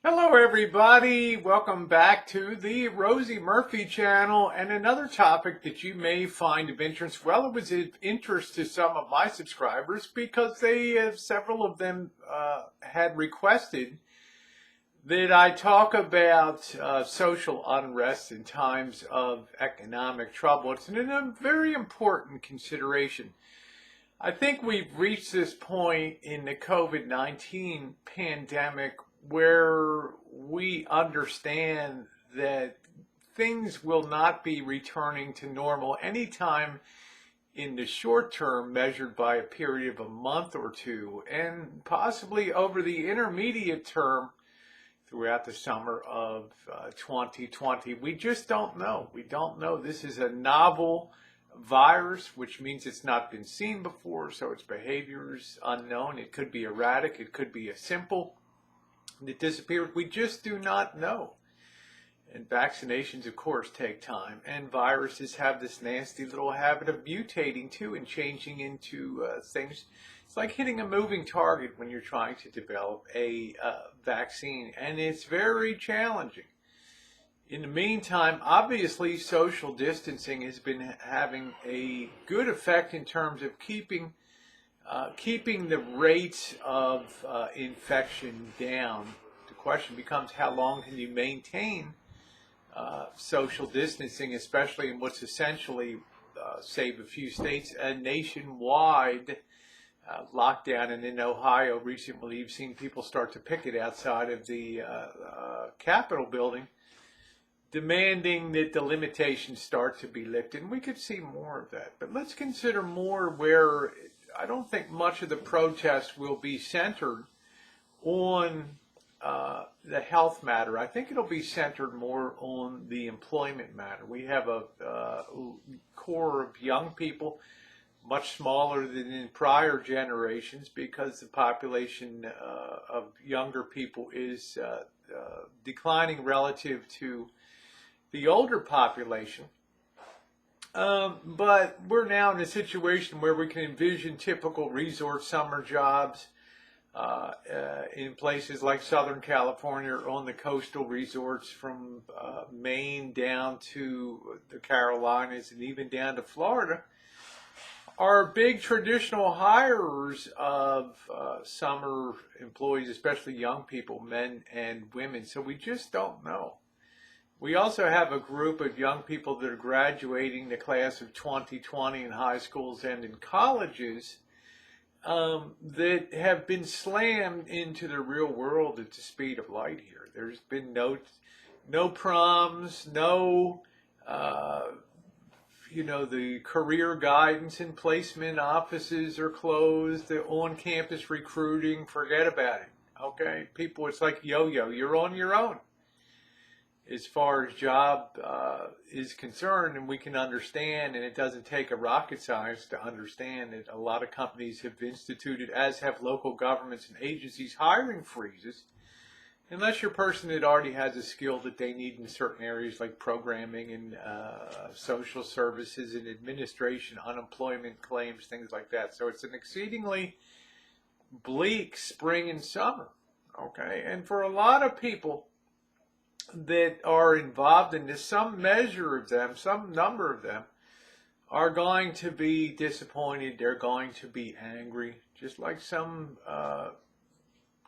Hello everybody, welcome back to the Rosie Murphy channel and another topic that you may find of interest. Well, it was of interest to some of my subscribers because several of them had requested that I talk about social unrest in times of economic trouble. It's a very important consideration. I think we've reached this point in the COVID-19 pandemic where we understand that things will not be returning to normal anytime in the short term, measured by a period of a month or two, and possibly over the intermediate term throughout the summer of 2020. We just don't know. We don't know. This is a novel virus, which means it's not been seen before, so its behavior is unknown. It could be erratic, it could be a simple, it disappeared. We just do not know. And vaccinations, of course, take time, and viruses have this nasty little habit of mutating too and changing into things. It's like hitting a moving target when you're trying to develop a vaccine, and it's very challenging. In the meantime, obviously, social distancing has been having a good effect in terms of keeping the rates of infection down. The question becomes, how long can you maintain social distancing, especially in what's essentially, save a few states, a nationwide lockdown. And in Ohio recently, you've seen people start to picket outside of the Capitol building, demanding that the limitations start to be lifted. And we could see more of that. But let's consider more where I don't think much of the protest will be centered on the health matter. I think it'll be centered more on the employment matter. We have a core of young people, much smaller than in prior generations, because the population of younger people is declining relative to the older population. But we're now in a situation where we can envision typical resort summer jobs in places like Southern California or on the coastal resorts from Maine down to the Carolinas and even down to Florida are big traditional hirers of summer employees, especially young people, men and women. So we just don't know. We also have a group of young people that are graduating the class of 2020 in high schools and in colleges that have been slammed into the real world at the speed of light here. There's been no proms, no, the career guidance and placement offices are closed. The on-campus recruiting, forget about it. Okay, people, it's like yo-yo. You're on your own as far as job is concerned, and we can understand, and it doesn't take a rocket science to understand that a lot of companies have instituted, as have local governments and agencies, hiring freezes, unless you're a person that already has a skill that they need in certain areas like programming and social services and administration, unemployment claims, things like that. So it's an exceedingly bleak spring and summer, okay? And for a lot of people that are involved in this, some measure of them, some number of them, are going to be disappointed. They're going to be angry, just like some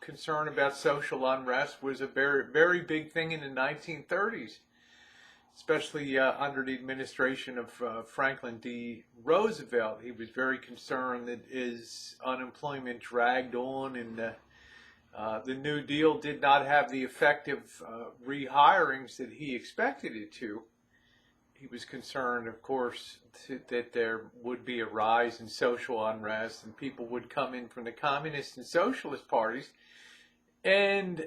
concern about social unrest was a very, very big thing in the 1930s, especially under the administration of Franklin D. Roosevelt. He was very concerned that his unemployment dragged on, and the New Deal did not have the effective rehirings that he expected it to. He was concerned, of course, that there would be a rise in social unrest and people would come in from the communist and socialist parties and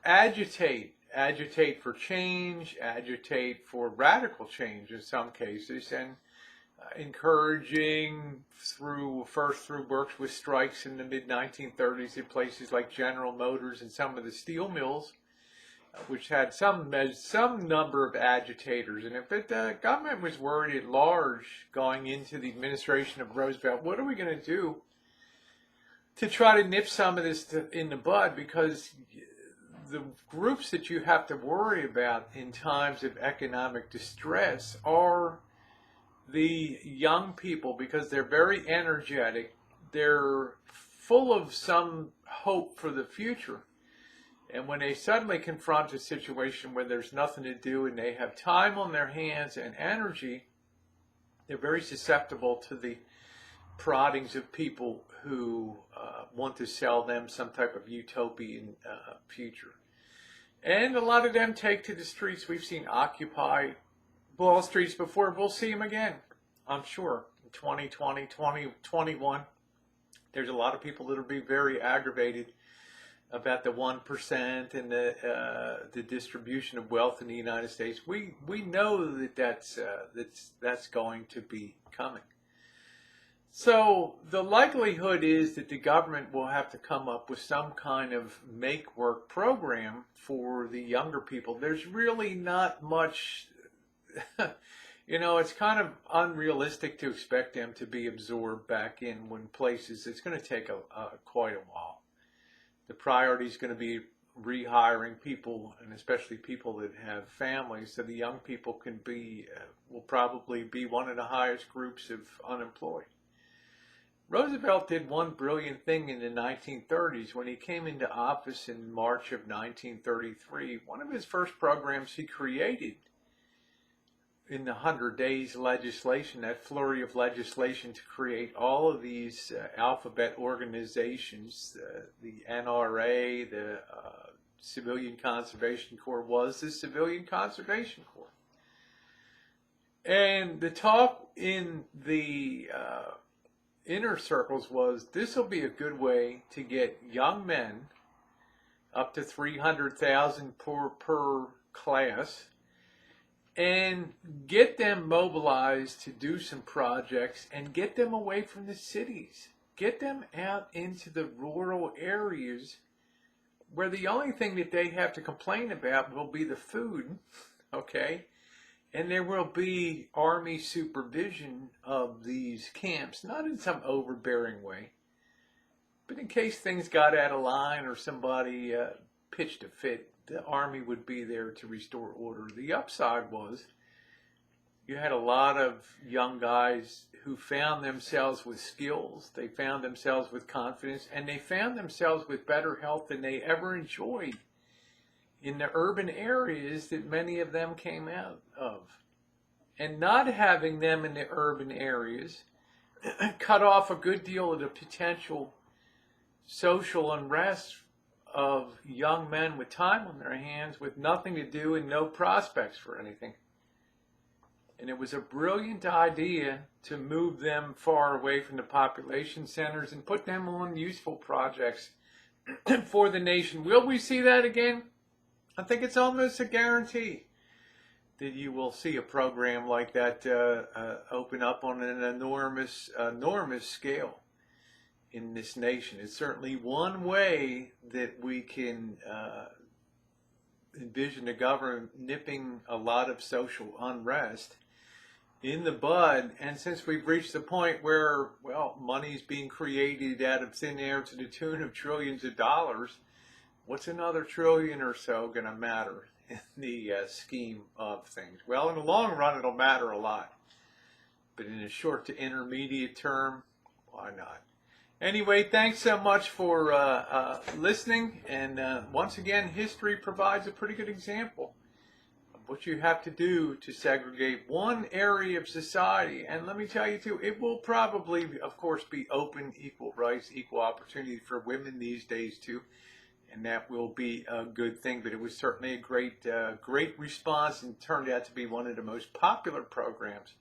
agitate for change, agitate for radical change in some cases, and encouraging through works with strikes in the mid-1930s in places like General Motors and some of the steel mills, which had some number of agitators. And if the government was worried at large going into the administration of Roosevelt, what are we going to do to try to nip some of this in the bud? Because the groups that you have to worry about in times of economic distress are the young people, because they're very energetic. They're full of some hope for the future. And when they suddenly confront a situation where there's nothing to do and they have time on their hands and energy, they're very susceptible to the proddings of people who want to sell them some type of utopian future. And a lot of them take to the streets. We've seen Occupy Wall Streets before. We'll see them again, I'm sure, in 2020, 2021. There's a lot of people that will be very aggravated about the 1% and the distribution of wealth in the United States. We know that that's going to be coming. So the likelihood is that the government will have to come up with some kind of make-work program for the younger people. There's really not much, it's kind of unrealistic to expect them to be absorbed back in when places. It's going to take quite a while. The priority is going to be rehiring people, and especially people that have families, so the young people will probably be one of the highest groups of unemployed. Roosevelt did one brilliant thing in the 1930s. When he came into office in March of 1933, one of his first programs he created in the 100 Days legislation, that flurry of legislation to create all of these alphabet organizations, the NRA, the Civilian Conservation Corps, was the Civilian Conservation Corps. And the talk in the inner circles was, this will be a good way to get young men, up to 300,000 per class, and get them mobilized to do some projects and get them away from the cities. Get them out into the rural areas where the only thing that they have to complain about will be the food, okay? And there will be Army supervision of these camps, not in some overbearing way, but in case things got out of line or somebody pitched a fit, the Army would be there to restore order. The upside was you had a lot of young guys who found themselves with skills, they found themselves with confidence, and they found themselves with better health than they ever enjoyed in the urban areas that many of them came out of. And not having them in the urban areas cut off a good deal of the potential social unrest of young men with time on their hands, with nothing to do and no prospects for anything. And it was a brilliant idea to move them far away from the population centers and put them on useful projects for the nation. Will we see that again? I think it's almost a guarantee that you will see a program like that open up on an enormous scale in this nation. It's certainly one way that we can envision the government nipping a lot of social unrest in the bud. And since we've reached the point where, well, money's being created out of thin air to the tune of trillions of dollars, what's another trillion or so going to matter in the scheme of things? Well, in the long run, it'll matter a lot. But in the short to intermediate term, why not? Anyway, thanks so much for listening. And once again, history provides a pretty good example of what you have to do to segregate one area of society. And let me tell you, too, it will probably, of course, be open, equal rights, equal opportunity for women these days, too. And that will be a good thing. But it was certainly a great response, and turned out to be one of the most popular programs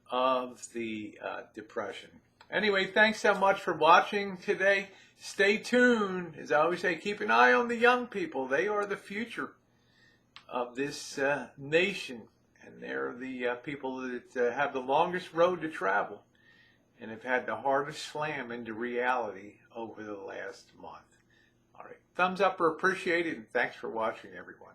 of the Depression. Anyway, thanks so much for watching today. Stay tuned. As I always say, keep an eye on the young people. They are the future of this nation. And they're the people that have the longest road to travel and have had the hardest slam into reality over the last month. All right. Thumbs up are appreciated, and thanks for watching, everyone.